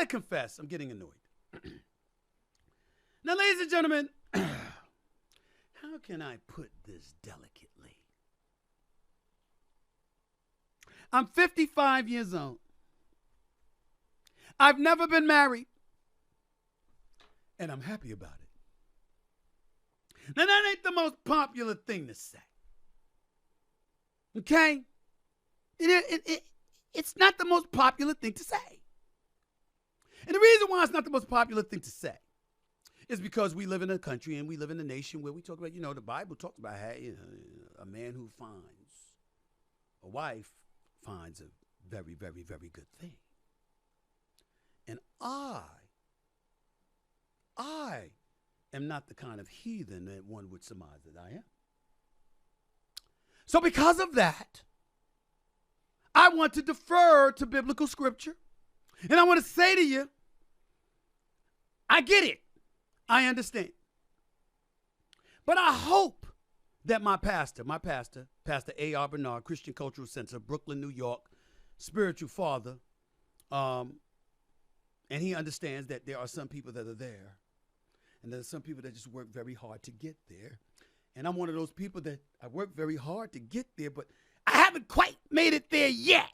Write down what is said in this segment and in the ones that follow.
gotta confess, I'm getting annoyed. Now, ladies and gentlemen, how can I put this delicately? I'm 55 years old. I've never been married, and I'm happy about it. Now, that ain't the most popular thing to say. Okay? It's not the most popular thing to say. And the reason why it's not the most popular thing to say is because we live in a country and we live in a nation where we talk about, the Bible talks about how, a man who finds a wife finds a very, very, very good thing. And I am not the kind of heathen that one would surmise that I am. So because of that, I want to defer to biblical scripture. And I want to say to you, I get it. I understand. But I hope that my pastor, Pastor A.R. Bernard, Christian Cultural Center, Brooklyn, New York, spiritual father, and he understands that there are some people that are there, and there are some people that just work very hard to get there. And I'm one of those people that I work very hard to get there, but I haven't quite made it there yet.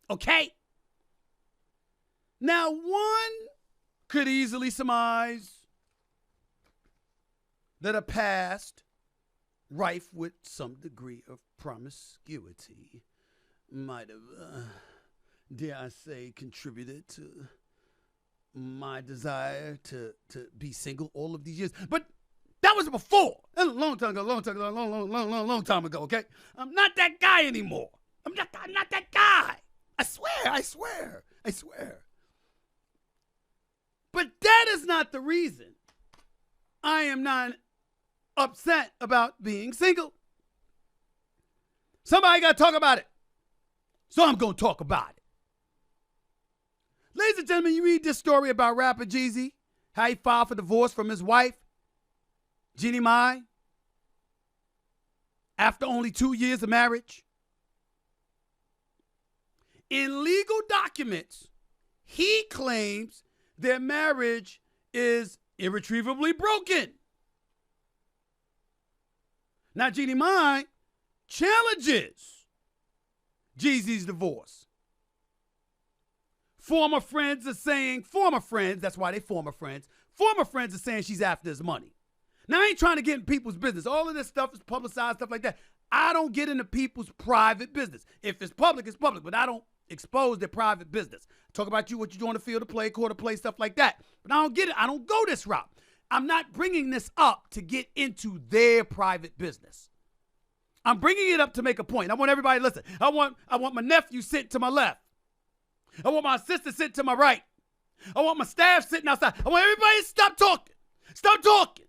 Okay? Now, one could easily surmise that a past rife with some degree of promiscuity might have, dare I say, contributed to my desire to be single all of these years. But that was before. A long time ago, okay? I'm not that guy anymore. I'm not that guy. I swear. But that is not the reason I am not upset about being single. Somebody got to talk about it. So I'm going to talk about it. Ladies and gentlemen, you read this story about rapper Jeezy, how he filed for divorce from his wife, Jeannie Mai, after only 2 years of marriage. In legal documents, he claims their marriage is irretrievably broken. Now, Jeannie Mai challenges Jeezy's divorce. Former friends, that's why they former friends are saying she's after his money. Now, I ain't trying to get in people's business. All of this stuff is publicized, stuff like that. I don't get into people's private business. If it's public, it's public, but I don't expose their private business. Talk about what you do on the field of play, court of play, stuff like that. But I don't get it. I don't go this route. I'm not bringing this up to get into their private business. I'm bringing it up to make a point. I want everybody to listen. I want my nephew sitting to my left. I want my sister sitting to my right. I want my staff sitting outside. I want everybody to stop talking. Stop talking.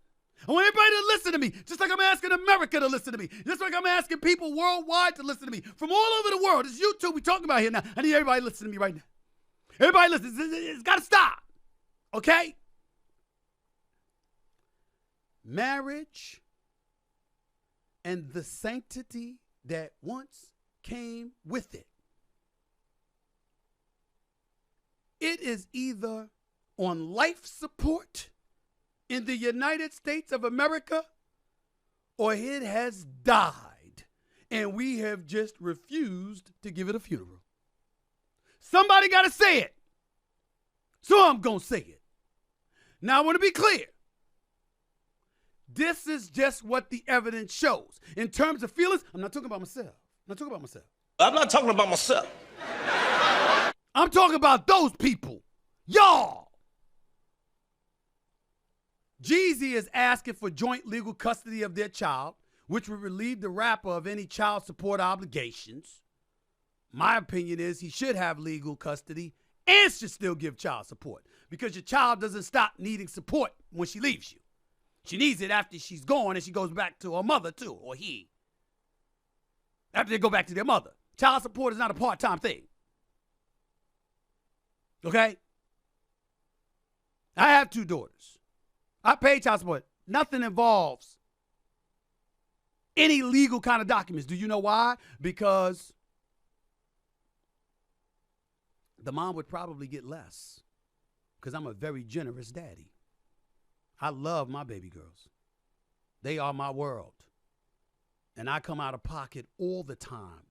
I want everybody to listen to me, just like I'm asking America to listen to me, just like I'm asking people worldwide to listen to me, from all over the world. It's YouTube we're talking about here now. I need everybody to listen to me right now. Everybody listen. It's got to stop, okay? Marriage and the sanctity that once came with it. It is either on life support in the United States of America, or it has died, and we have just refused to give it a funeral. Somebody got to say it, so I'm going to say it. Now, I want to be clear. This is just what the evidence shows. In terms of feelings, I'm not talking about myself. I'm not talking about myself. I'm talking about those people. Y'all. Jeezy is asking for joint legal custody of their child, which would relieve the rapper of any child support obligations. My opinion is he should have legal custody and should still give child support, because your child doesn't stop needing support when she leaves you. She needs it after she's gone and she goes back to her mother too, or he. After they go back to their mother. Child support is not a part-time thing. Okay? I have 2 daughters. I pay child support. Nothing involves any legal kind of documents. Do you know why? Because the mom would probably get less because I'm a very generous daddy. I love my baby girls. They are my world. And I come out of pocket all the time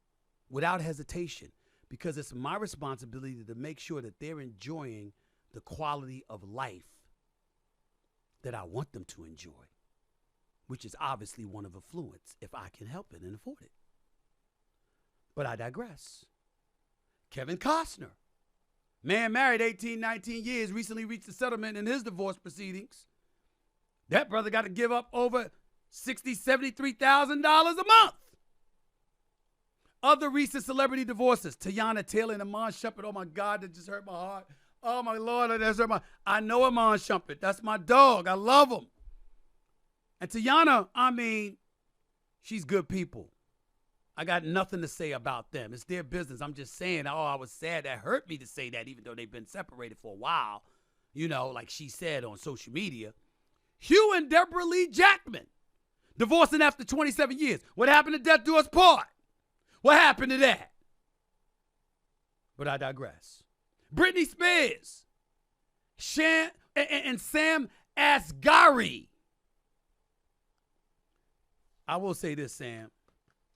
without hesitation because it's my responsibility to make sure that they're enjoying the quality of life that I want them to enjoy, which is obviously one of affluence if I can help it and afford it. But I digress. Kevin Costner, man married 18, 19 years, recently reached a settlement in his divorce proceedings. That brother got to give up over $60,000, $73,000 a month. Other recent celebrity divorces, Tiana Taylor and Amon Shumpert. Oh my God, that just hurt my heart. Oh my Lord, that just hurt my. I know Amon Shumpert. That's my dog. I love him. And Tiana, I mean, she's good people. I got nothing to say about them. It's their business. I'm just saying, I was sad. That hurt me to say that, even though they've been separated for a while. You know, like she said on social media. Hugh and Deborah Lee Jackman, divorcing after 27 years. What happened to death do us part? What happened to that? But I digress. Britney Spears, and Sam Asghari. I will say this, Sam.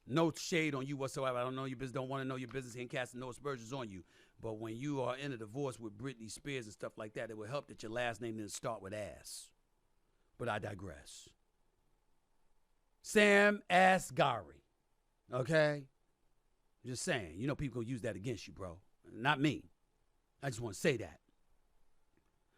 No shade on you whatsoever. I don't know your business. Don't want to know your business. Ain't casting no aspersions on you. But when you are in a divorce with Britney Spears and stuff like that, it will help that your last name didn't start with ass. But I digress. Sam Asghari. Okay? Just saying. You know people gonna use that against you, bro. Not me. I just want to say that.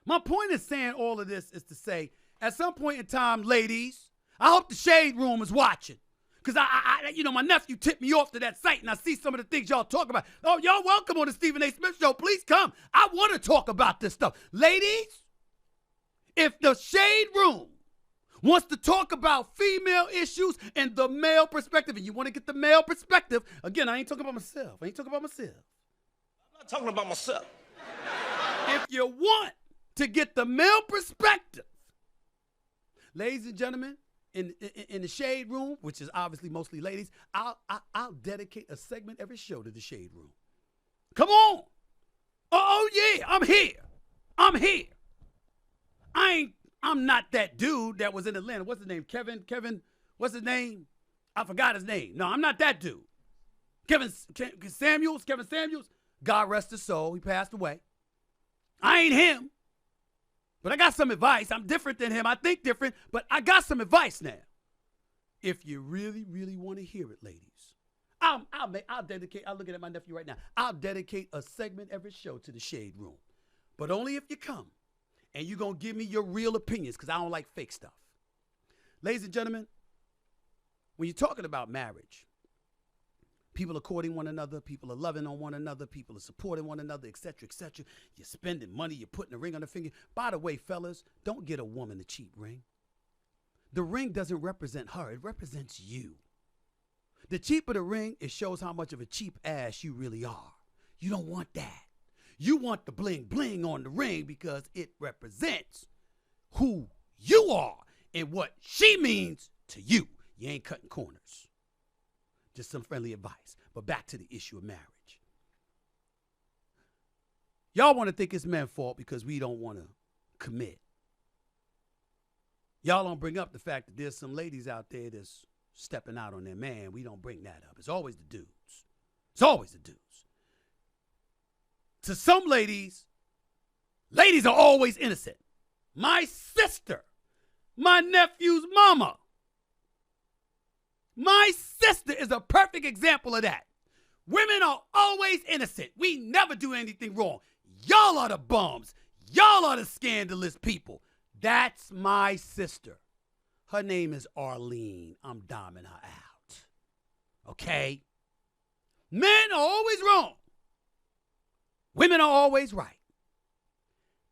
My point in saying all of this is to say, at some point in time, ladies, I hope the Shade Room is watching. Because my nephew tipped me off to that site, and I see some of the things y'all talk about. Oh, y'all welcome on the Stephen A. Smith Show. Please come. I want to talk about this stuff. Ladies, if the Shade Room wants to talk about female issues and the male perspective, and you want to get the male perspective, again, I ain't talking about myself. I'm not talking about myself. If you want to get the male perspective, ladies and gentlemen, in the Shade Room, which is obviously mostly ladies, I'll dedicate a segment every show to the Shade Room. Come on. Oh yeah, I'm here. I'm not that dude that was in Atlanta. What's his name? Kevin, what's his name? I forgot his name. No, I'm not that dude. Kevin Samuels. God rest his soul. He passed away. I ain't him. But I got some advice. I'm different than him. I think different, but I got some advice now. If you really, really want to hear it, ladies, I'll dedicate, I'm looking at my nephew right now. I'll dedicate a segment every show to the Shade Room. But only if you come and you're going to give me your real opinions, because I don't like fake stuff. Ladies and gentlemen, when you're talking about marriage, people are courting one another, people are loving on one another, people are supporting one another, etc., etc. You're spending money, you're putting a ring on the finger. By the way, fellas, don't get a woman a cheap ring. The ring doesn't represent her, it represents you. The cheaper the ring, it shows how much of a cheap ass you really are. You don't want that. You want the bling bling on the ring because it represents who you are and what she means to you. You ain't cutting corners. Just some friendly advice. But back to the issue of marriage. Y'all want to think it's men's fault because we don't want to commit. Y'all don't bring up the fact that there's some ladies out there that's stepping out on their man. We don't bring that up. It's always the dudes. To some ladies are always innocent. My sister, my nephew's mama, my sister is a perfect example of that. Women are always innocent. We never do anything wrong. Y'all are the bums. Y'all are the scandalous people. That's my sister. Her name is Arlene. I'm doming her out. Okay? Men are always wrong. Women are always right.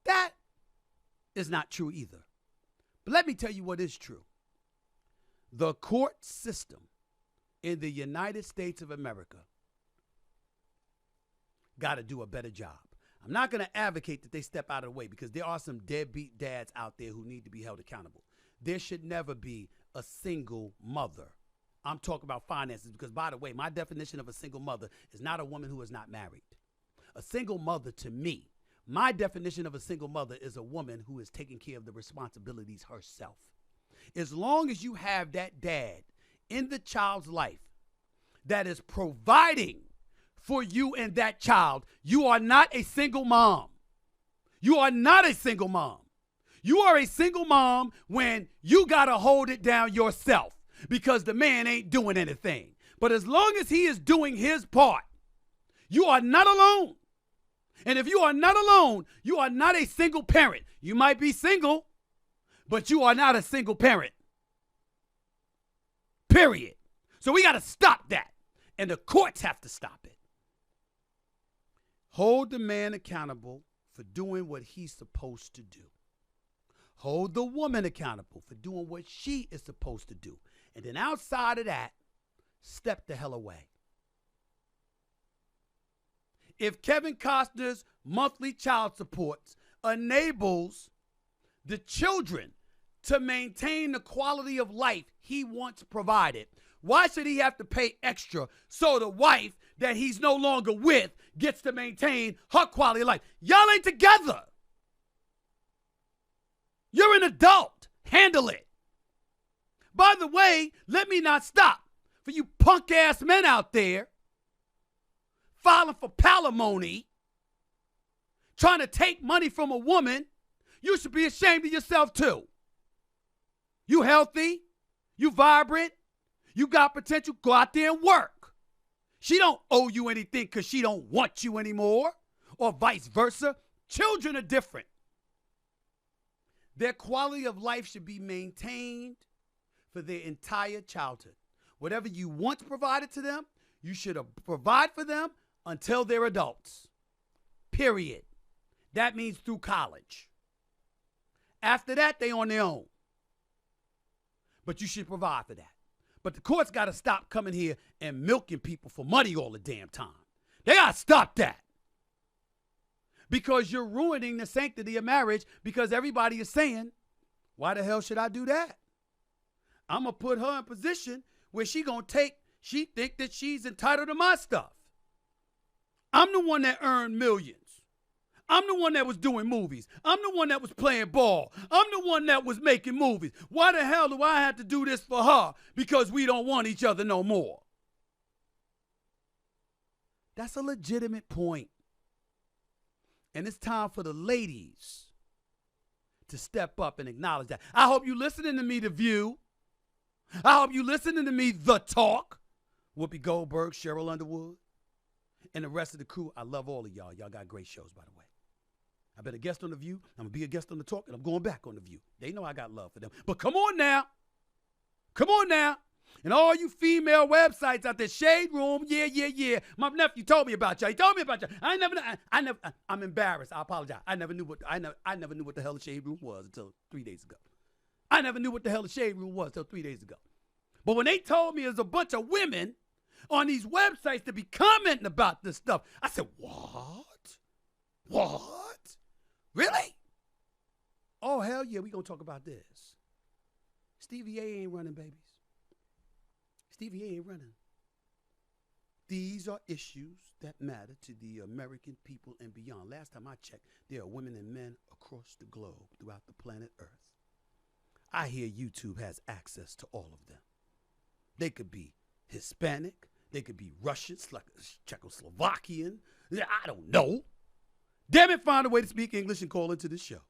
That is not true either. But let me tell you what is true. The court system in the United States of America got to do a better job. I'm not going to advocate that they step out of the way because there are some deadbeat dads out there who need to be held accountable. There should never be a single mother. I'm talking about finances because, by the way, my definition of a single mother is not a woman who is not married. A single mother, to me, My definition of a single mother is a woman who is taking care of the responsibilities herself. As long as you have that dad in the child's life that is providing for you and that child, you are not a single mom. You are not a single mom. You are a single mom when you got to hold it down yourself because the man ain't doing anything. But as long as he is doing his part, you are not alone. And if you are not alone, you are not a single parent. You might be single, but you are not a single parent. Period. So we got to stop that. And the courts have to stop it. Hold the man accountable for doing what he's supposed to do. Hold the woman accountable for doing what she is supposed to do. And then outside of that, step the hell away. If Kevin Costner's monthly child support enables the children to maintain the quality of life he once provided, why should he have to pay extra so the wife that he's no longer with gets to maintain her quality of life? Y'all ain't together. You're an adult. Handle it. By the way, let me not stop. For you punk ass men out there filing for palimony, trying to take money from a woman, you should be ashamed of yourself too. You healthy, you vibrant, you got potential, go out there and work. She don't owe you anything because she don't want you anymore, or vice versa. Children are different. Their quality of life should be maintained for their entire childhood. Whatever you once provided to them, you should provide for them until they're adults. Period. That means through college. After that, they on their own. But you should provide for that. But the courts got to stop coming here and milking people for money all the damn time. They got to stop that. Because you're ruining the sanctity of marriage because everybody is saying, why the hell should I do that? I'm going to put her in a position where she think that she's entitled to my stuff. I'm the one that earned millions. I'm the one that was doing movies. I'm the one that was playing ball. I'm the one that was making movies. Why the hell do I have to do this for her because we don't want each other no more? That's a legitimate point. And it's time for the ladies to step up and acknowledge that. I hope you listening to me, The View. I hope you listening to me, The Talk. Whoopi Goldberg, Cheryl Underwood, and the rest of the crew. I love all of y'all. Y'all got great shows, by the way. I've been a guest on The View. I'm going to be a guest on The Talk, and I'm going back on The View. They know I got love for them. But come on now. Come on now. And all you female websites out there, Shade Room, yeah. My nephew told me about y'all. He told me about y'all. I'm embarrassed. I apologize. I never knew what the hell the Shade Room was until 3 days ago. I never knew what the hell the Shade Room was until 3 days ago. But when they told me there's a bunch of women on these websites to be commenting about this stuff, I said, what? What? Really? Oh, hell yeah, we going to talk about this. Stevie A ain't running, babies. Stevie A ain't running. These are issues that matter to the American people and beyond. Last time I checked, there are women and men across the globe, throughout the planet Earth. I hear YouTube has access to all of them. They could be Hispanic. They could be Russian, Czechoslovakian. I don't know. Damn it, find a way to speak English and call into this show.